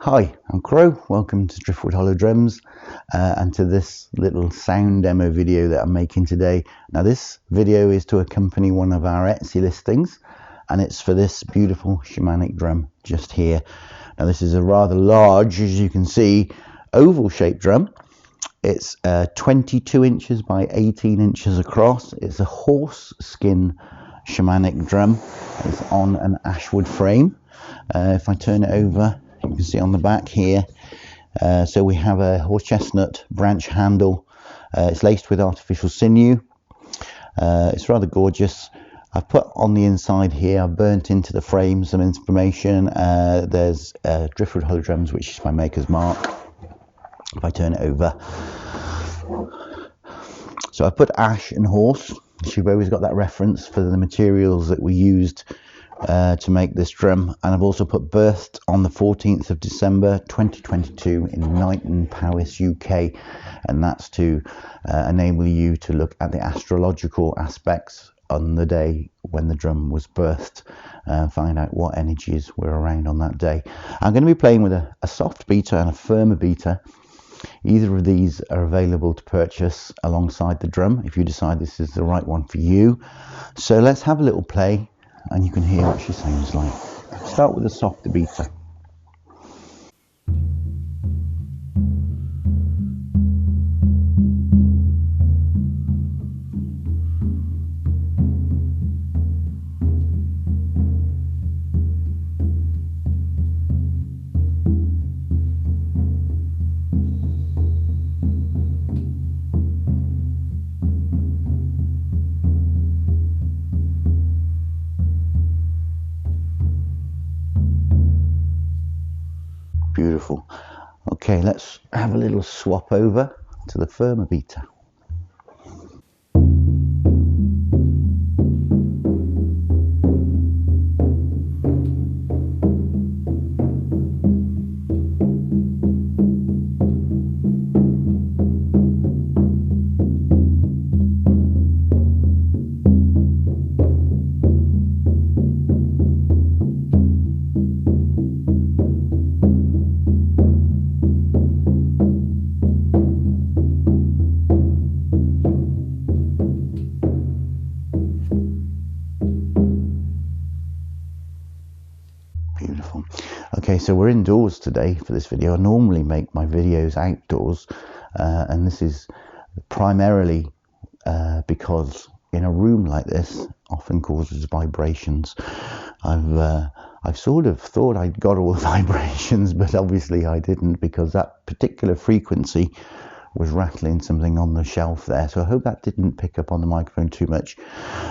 Hi, I'm Crow. Welcome to Driftwood Hollow Drums and to this little sound demo video that I'm making today. Now this video is to accompany one of our Etsy listings, and it's for this beautiful shamanic drum just here. Now this is a rather large, as you can see, oval shaped drum. It's 22 inches by 18 inches across. It's a horse skin shamanic drum. It's on an ashwood frame. If I turn it over, you can see on the back here, so we have a horse chestnut branch handle. It's laced with artificial sinew. It's rather gorgeous. I've put on the inside here, I've burnt into the frame some information. There's Driftwood Hollow Drums, which is my maker's mark. If I turn it over, so I put ash and horse. You've always got that reference for the materials that we used to make this drum. And I've also put birthed on the 14th of December 2022 in Knighton, Powys, UK, and that's to enable you to look at the astrological aspects on the day when the drum was birthed, find out what energies were around on that day. I'm going to be playing with a soft beater and a firmer beater. Either of these are available to purchase alongside the drum if you decide this is the right one for you. So let's have a little play and you can hear what she sounds like. Start with a softer beater. Beautiful. Okay, let's have a little swap over to the firmer beater. Beautiful. Okay, so we're indoors today for this video. I normally make my videos outdoors, and this is primarily because in a room like this often causes vibrations. I've sort of thought I'd got all the vibrations, but obviously I didn't, because that particular frequency was rattling something on the shelf there. So I hope that didn't pick up on the microphone too much.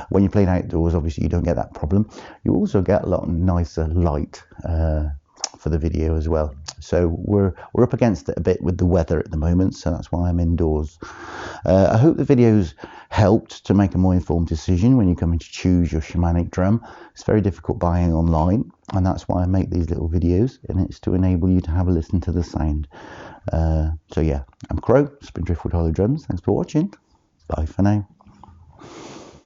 When you're playing outdoors, obviously you don't get that problem. You also get a lot nicer light for the video as well. So we're up against it a bit with the weather at the moment, so that's why I'm indoors. I hope the videos helped to make a more informed decision when you're coming to choose your shamanic drum. It's very difficult buying online, and that's why I make these little videos, and it's to enable you to have a listen to the sound. So yeah, I'm Crow, it's been Driftwood Hollow Drums. Thanks for watching. Bye for now.